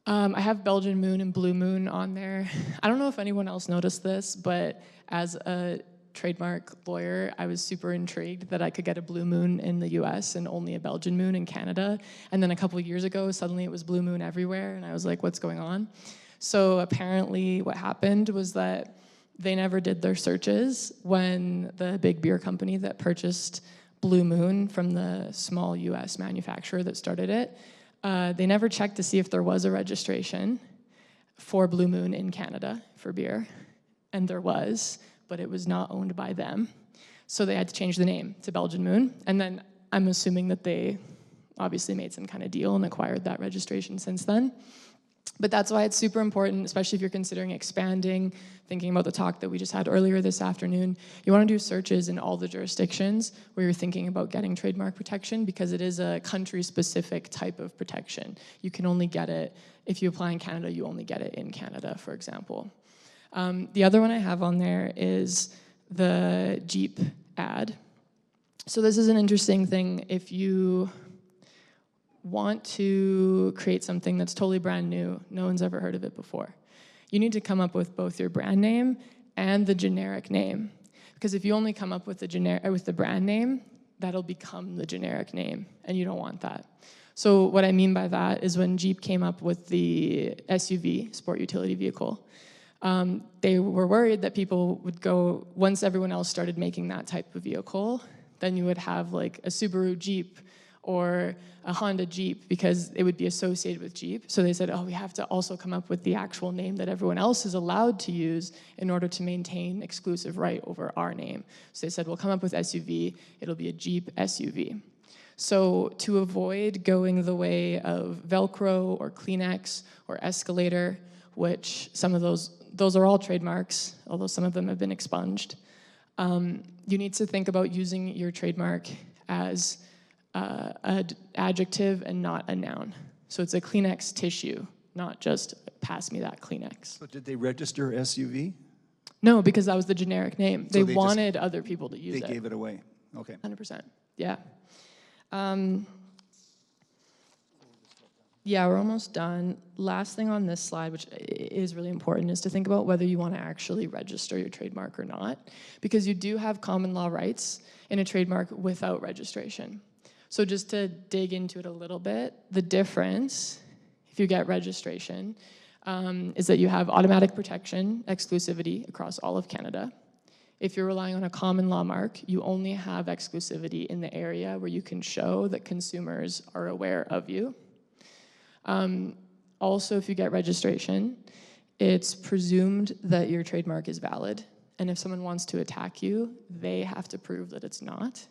C: I have Belgian Moon and Blue Moon on there. I don't know if anyone else noticed this, but as a trademark lawyer, I was super intrigued that I could get a Blue Moon in the US and only a Belgian Moon in Canada. And then a couple years ago, suddenly it was Blue Moon everywhere, and I was like, what's going on? So apparently what happened was that they never did their searches when the big beer company that purchased Blue Moon from the small US manufacturer that started it, they never checked to see if there was a registration for Blue Moon in Canada for beer, and there was, but it was not owned by them. So they had to change the name to Belgian Moon, and then I'm assuming that they obviously made some kind of deal and acquired that registration since then. But that's why it's super important, especially if you're considering expanding, thinking about the talk that we just had earlier this afternoon. You want to do searches in all the jurisdictions where you're thinking about getting trademark protection, because it is a country-specific type of protection. You can only get it, if you apply in Canada, you only get it in Canada, for example. The other one I have on there is the Jeep ad. So this is an interesting thing. If you want to create something that's totally brand new, no one's ever heard of it before, you need to come up with both your brand name and the generic name. Because if you only come up with the brand name, that'll become the generic name, and you don't want that. So what I mean by that is when Jeep came up with the SUV, sport utility vehicle, they were worried that people would go, once everyone else started making that type of vehicle, then you would have like a Subaru Jeep or a Honda Jeep, because it would be associated with Jeep. So they said, oh, we have to also come up with the actual name that everyone else is allowed to use in order to maintain exclusive right over our name. So they said, we'll come up with SUV, it'll be a Jeep SUV. So to avoid going the way of Velcro or Kleenex or Escalator, which some of those are all trademarks, although some of them have been expunged, you need to think about using your trademark as an adjective and not a noun. So it's a Kleenex tissue, not just pass me that Kleenex.
B: So did they register SUV?
C: No, because that was the generic name.
B: So
C: they wanted other people to use it.
B: They gave it away. Okay.
C: 100%. Yeah. Yeah, we're almost done. Last thing on this slide, which is really important, is to think about whether you want to actually register your trademark or not, because you do have common law rights in a trademark without registration. So just to dig into it a little bit, the difference, if you get registration, is that you have automatic protection, exclusivity across all of Canada. If you're relying on a common law mark, you only have exclusivity in the area where you can show that consumers are aware of you. Also, if you get registration, it's presumed that your trademark is valid. And if someone wants to attack you, they have to prove that it's not.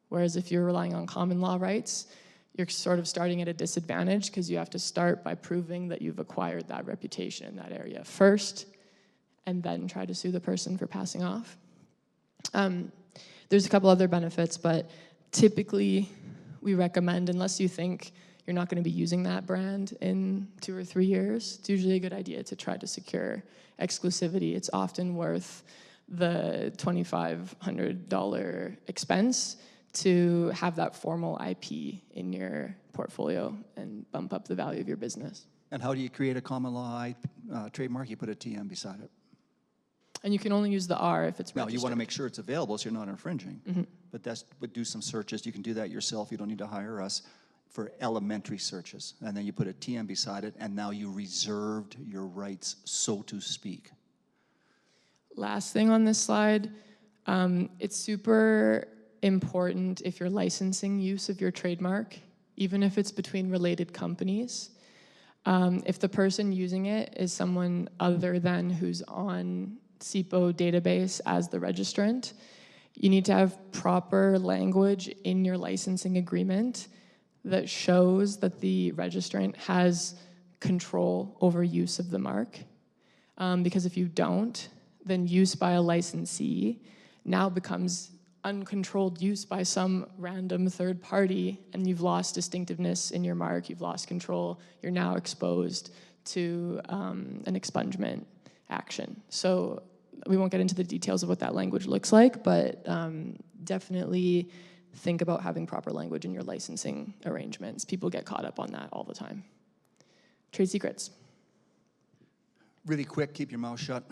C: Whereas if you're relying on common law rights, you're sort of starting at a disadvantage, because you have to start by proving that you've acquired that reputation in that area first, and then try to sue the person for passing off. There's a couple other benefits, but typically we recommend, unless you think you're not going to be using that brand in 2 or 3 years, it's usually a good idea to try to secure exclusivity. It's often worth the $2,500 expense to have that formal IP in your portfolio and bump up the value of your business.
B: And how do you create a common law trademark? You put a TM beside it.
C: And you can only use the R if it's
B: Now,
C: registered.
B: you want to make sure it's available so you're not infringing.
C: Mm-hmm.
B: But do some searches. You can do that yourself. You don't need to hire us for elementary searches. And then you put a TM beside it, and now you reserved your rights, so to speak.
C: Last thing on this slide, it's super important if you're licensing use of your trademark, even if it's between related companies. If the person using it is someone other than who's on SIPO database as the registrant, you need to have proper language in your licensing agreement that shows that the registrant has control over use of the mark. Because if you don't, then use by a licensee now becomes uncontrolled use by some random third party, and you've lost distinctiveness in your mark, you've lost control, you're now exposed to an expungement action. So we won't get into the details of what that language looks like, but definitely think about having proper language in your licensing arrangements. People get caught up on that all the time. Trade secrets.
B: Really quick, keep your mouth shut.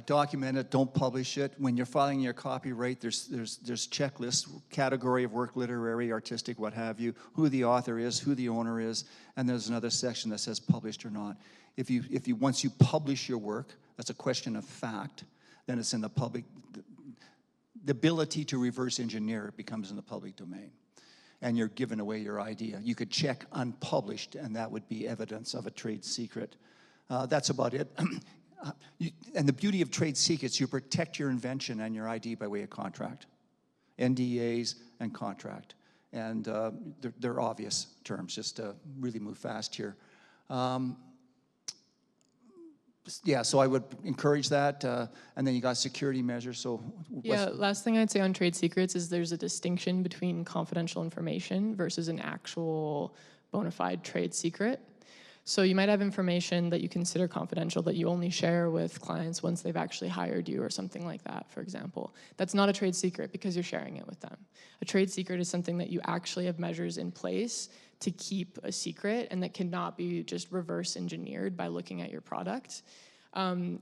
B: Document it, don't publish it. When you're filing your copyright, there's checklists, category of work, literary, artistic, what have you, who the author is, who the owner is, and there's another section that says published or not. If you once you publish your work, that's a question of fact, then it's in the public, the ability to reverse engineer it becomes in the public domain. And you're giving away your idea. You could check unpublished, and that would be evidence of a trade secret. That's about it. And the beauty of trade secrets, you protect your invention and your ID by way of contract. NDAs and contract. And they're obvious terms, just to really move fast here. Yeah, so I would encourage that. And then you got security measures. So
C: yeah, last thing I'd say on trade secrets is there's a distinction between confidential information versus an actual bona fide trade secret. So you might have information that you consider confidential that you only share with clients once they've actually hired you or something like that, for example. That's not a trade secret because you're sharing it with them. A trade secret is something that you actually have measures in place to keep a secret and that cannot be just reverse engineered by looking at your product.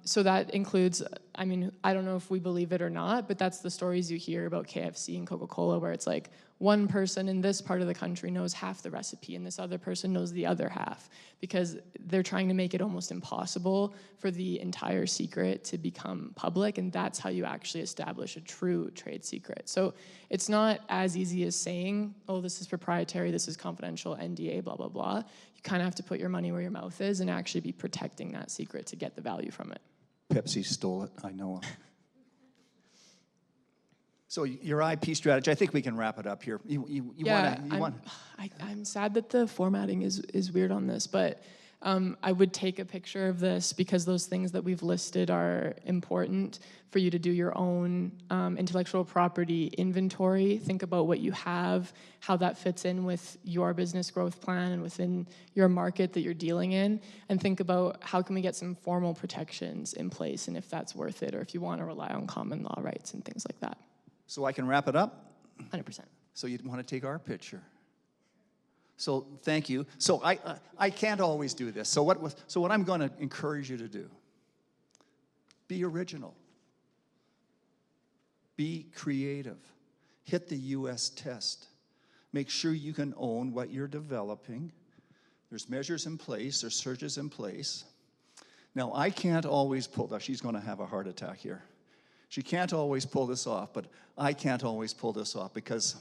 C: So that includes, I mean, I don't know if we believe it or not, but that's the stories you hear about KFC and Coca-Cola where it's like one person in this part of the country knows half the recipe and this other person knows the other half because they're trying to make it almost impossible for the entire secret to become public, and that's how you actually establish a true trade secret. So it's not as easy as saying, oh, this is proprietary, this is confidential, NDA, blah, blah, blah. You kind of have to put your money where your mouth is and actually be protecting that secret to get the value from it.
B: Pepsi stole it, I know. So your IP strategy, I think we can wrap it up here.
C: I'm sad that the formatting is weird on this, but I would take a picture of this because those things that we've listed are important for you to do your own intellectual property inventory. Think about what you have, how that fits in with your business growth plan and within your market that you're dealing in, and think about how can we get some formal protections in place and if that's worth it or if you want to rely on common law rights and things like that.
B: So I can wrap it up?
C: 100%.
B: So you'd want to take our picture. So thank you. So I can't always do this. So what I'm going to encourage you to do, be original. Be creative. Hit the US test. Make sure you can own what you're developing. There's measures in place, there's searches in place. Now I can't always pull that. She's going to have a heart attack here. She can't always pull this off, but I can't always pull this off because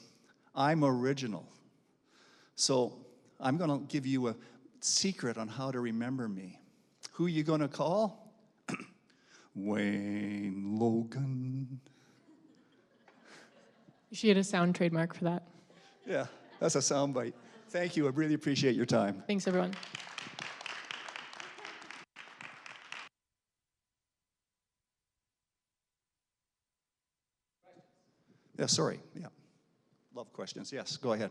B: I'm original. So I'm going to give you a secret on how to remember me. Who are you going to call? Wayne Logan.
C: You should get a sound trademark for that.
B: Yeah, that's a sound bite. Thank you. I really appreciate your time.
C: Thanks, everyone.
B: Yeah, sorry. Yeah. Love questions. Yes, go ahead.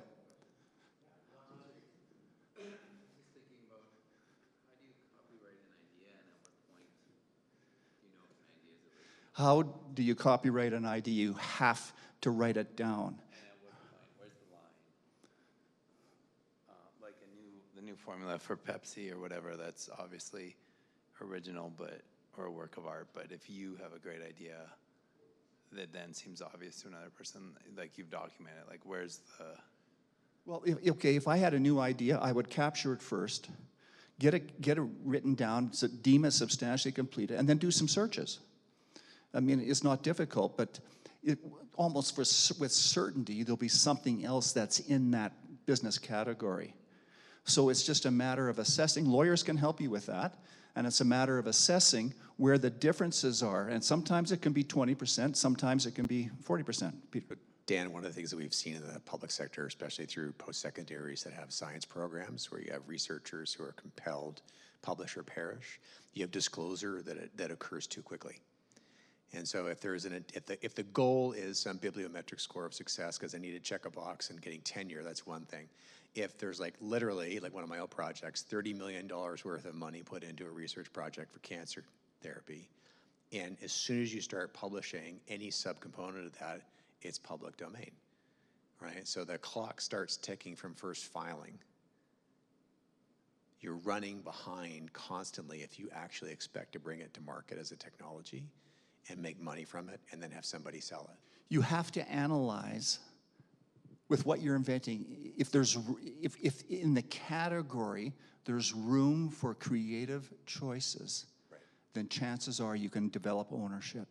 B: How do you copyright an idea? You have to write it down.
F: And at what point? Where's the line? Like the new formula for Pepsi or whatever, that's obviously original, or a work of art. But if you have a great idea that then seems obvious to another person, like you've documented, like where's the...
B: Well, if I had a new idea, I would capture it first, get it written down, so deem it substantially completed, and then do some searches. I mean, it's not difficult, but almost with certainty, there'll be something else that's in that business category. So it's just a matter of assessing. Lawyers can help you with that, and it's a matter of assessing where the differences are. And sometimes it can be 20%, sometimes it can be 40%. Peter.
A: Dan, one of the things that we've seen in the public sector, especially through post-secondaries that have science programs where you have researchers who are compelled, publish or perish, you have disclosure that occurs too quickly. And so if if the goal is some bibliometric score of success because I need to check a box and getting tenure, that's one thing. If there's like literally, like one of my old projects, $30 million worth of money put into a research project for cancer therapy, and as soon as you start publishing any subcomponent of that, it's public domain, right? So the clock starts ticking from first filing. You're running behind constantly if you actually expect to bring it to market as a technology and make money from it and then have somebody sell it.
B: You have to analyze with what you're inventing. If in the category there's room for creative choices,
A: Right.
B: then chances are you can develop ownership.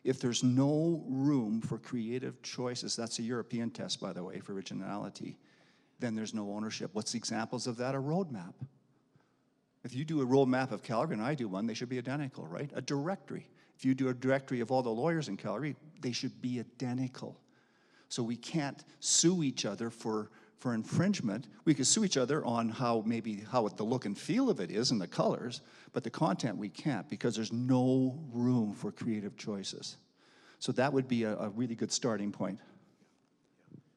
B: If there's no room for creative choices, that's a European test, by the way, for originality, then there's no ownership. What's the examples of that? A roadmap. If you do a roadmap of Calgary and I do one, they should be identical, right? A directory. If you do a directory of all the lawyers in Calgary, they should be identical. So we can't sue each other for infringement. We could sue each other on how the look and feel of it is and the colors, but the content we can't because there's no room for creative choices. So that would be a really good starting point.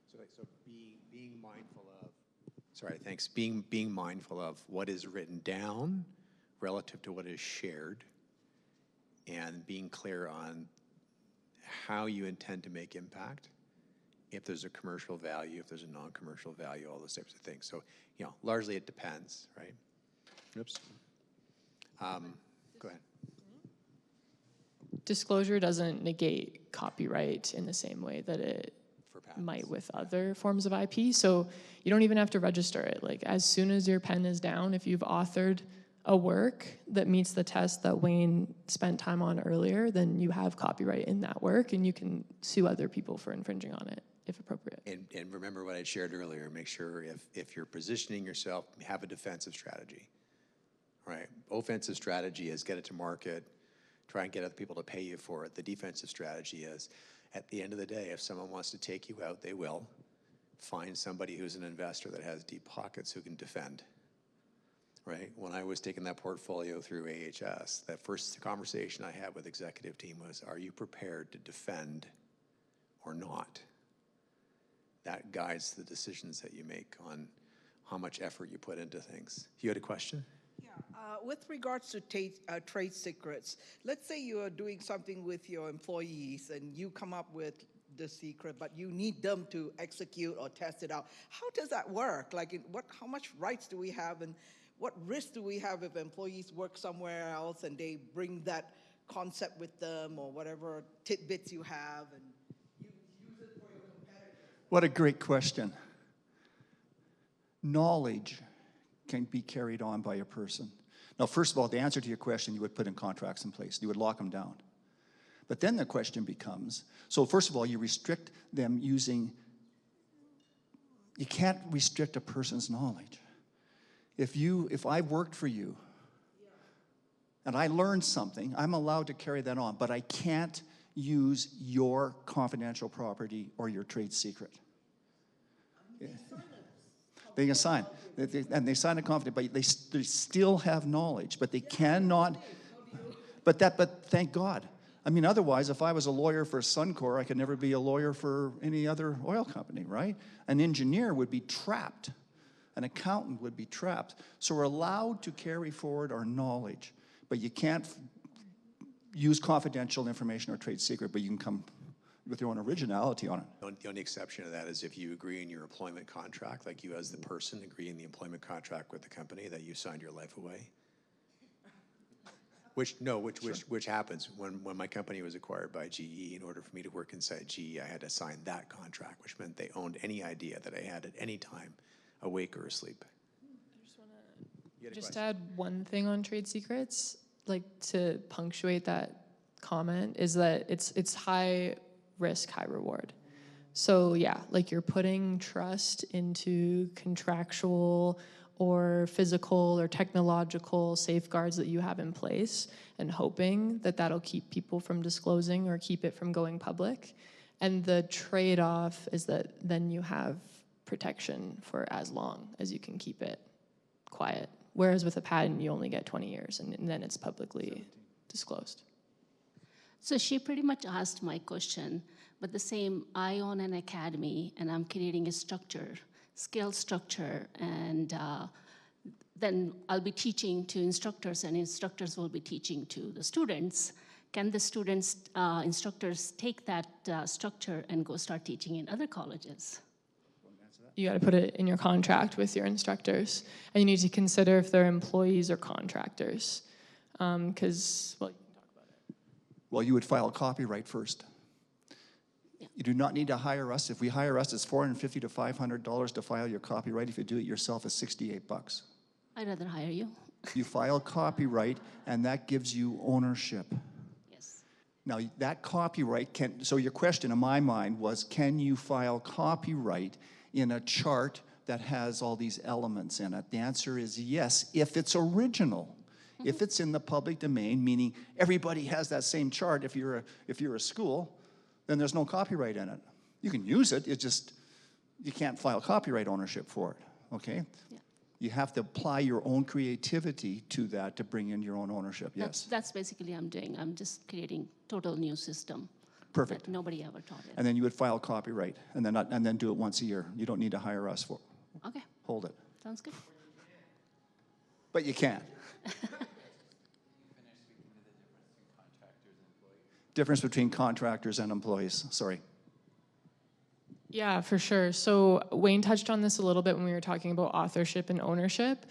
A: So being mindful of, sorry, thanks. Being mindful of what is written down relative to what is shared, and being clear on how you intend to make impact. If there's a commercial value, if there's a non-commercial value, all those types of things. So, largely it depends, right? Oops. Go ahead.
C: Disclosure doesn't negate copyright in the same way that it might with other forms of IP. So you don't even have to register it. Like as soon as your pen is down, if you've authored a work that meets the test that Wayne spent time on earlier, then you have copyright in that work and you can sue other people for infringing on it if appropriate.
A: And remember what I shared earlier, make sure if you're positioning yourself, have a defensive strategy, right? Offensive strategy is get it to market, try and get other people to pay you for it. The defensive strategy is, at the end of the day, if someone wants to take you out, they will. Find somebody who's an investor that has deep pockets who can defend, right? When I was taking that portfolio through AHS, that first conversation I had with the executive team was, are you prepared to defend or not? That guides the decisions that you make on how much effort you put into things. You had a question?
G: Yeah, with regards to trade secrets, let's say you are doing something with your employees and you come up with the secret, but you need them to execute or test it out. How does that work? Like, how much rights do we have, and what risks do we have if employees work somewhere else and they bring that concept with them or whatever tidbits you have and you use it for your competitors?
B: What a great question. Knowledge can be carried on by a person. Now, first of all, the answer to your question, you would put in contracts in place. You would lock them down. But then the question becomes, so first of all, you restrict them using, you can't restrict a person's knowledge. If I worked for you and I learned something, I'm allowed to carry that on, but I can't use your confidential property or your trade secret. Yeah. They can sign, and they sign a confident, but they still have knowledge, but they cannot. But thank God. I mean, otherwise, if I was a lawyer for Suncor, I could never be a lawyer for any other oil company, right? An engineer would be trapped. An accountant would be trapped. So we're allowed to carry forward our knowledge, but you can't use confidential information or trade secret, but you can come with your own originality on it.
A: The only exception to that is if you agree in your employment contract, like you as the person agree in the employment contract with the company that you signed your life away. Which happens. When my company was acquired by GE, in order for me to work inside GE, I had to sign that contract, which meant they owned any idea that I had at any time, awake or asleep.
C: I just want to just add one thing on trade secrets, like to punctuate that comment, is that it's high risk, high reward. So yeah, like you're putting trust into contractual or physical or technological safeguards that you have in place and hoping that that'll keep people from disclosing or keep it from going public. And the trade-off is that then you have protection for as long as you can keep it quiet. Whereas with a patent, you only get 20 years, and then it's publicly disclosed.
H: So she pretty much asked my question, but the same, I own an academy, and I'm creating a structure, scale structure, and then I'll be teaching to instructors, and instructors will be teaching to the students. Can the students, instructors take that structure and go start teaching in other colleges?
C: You got to put it in your contract with your instructors, and you need to consider if they're employees or contractors, because, well, you can talk about it.
B: Well, you would file copyright first.
H: Yeah.
B: You do not need to hire us. If we hire us, it's $450 to $500 to file your copyright. If you do it yourself, it's $68.
H: I'd rather hire you.
B: You file copyright, and that gives you ownership.
H: Yes.
B: Now, that copyright can, so your question in my mind was, can you file copyright in a chart that has all these elements in it? The answer is yes, if it's original. If it's in the public domain, meaning everybody has that same chart, if you're a school, then there's no copyright in it. You can use it, it's just, you can't file copyright ownership for it, okay?
H: Yeah.
B: You have to apply your own creativity to that to bring in your own ownership, yes.
H: That's basically I'm doing. I'm just creating total new system.
B: Perfect.
H: That nobody ever taught it.
B: And then you would file copyright, and then do it once a year. You don't need to hire us for it.
H: Okay,
B: Hold it.
H: sounds good.
B: But you can. Difference between contractors and employees, sorry.
C: Yeah, for sure. So Wayne touched on this a little bit when we were talking about authorship and ownership.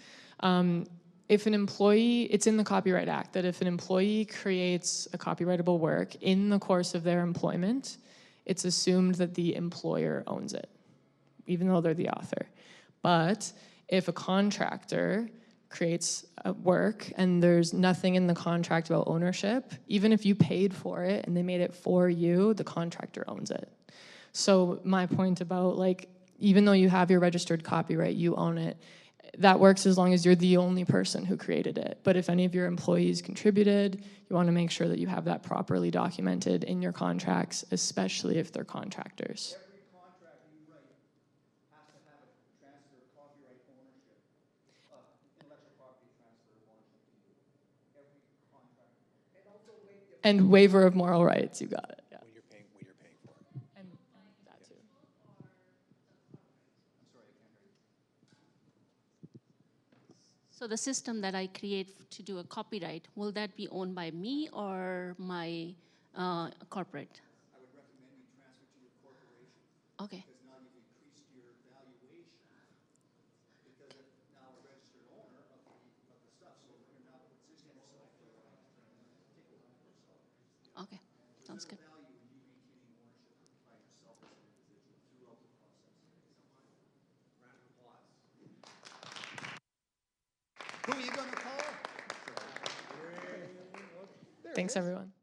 C: If an employee, it's in the Copyright Act, that if an employee creates a copyrightable work in the course of their employment, it's assumed that the employer owns it, even though they're the author. But if a contractor creates a work and there's nothing in the contract about ownership, even if you paid for it and they made it for you, the contractor owns it. So my point about, like, even though you have your registered copyright, you own it, that works as long as you're the only person who created it. But if any of your employees contributed, you want to make sure that you have that properly documented in your contracts, especially if they're contractors.
B: Every contract you write has to have a transfer of copyright ownership, intellectual property transfer of ownership to you. Every contract.
C: And waiver of moral rights, you got it. Yeah.
A: What you're paying for.
C: And that too.
H: So the system that I create to do a copyright, will that be owned by me or my corporate?
B: I would recommend you transfer to your corporation.
H: Okay.
B: Because now you've increased your valuation. Because if now a registered owner of the stuff, so you're now the position yourself for take over yourself.
H: Okay, sounds good.
B: Value in you maintaining ownership by yourself as an individual throughout the process. Round of applause. Who are you going to call?
C: Thanks, everyone.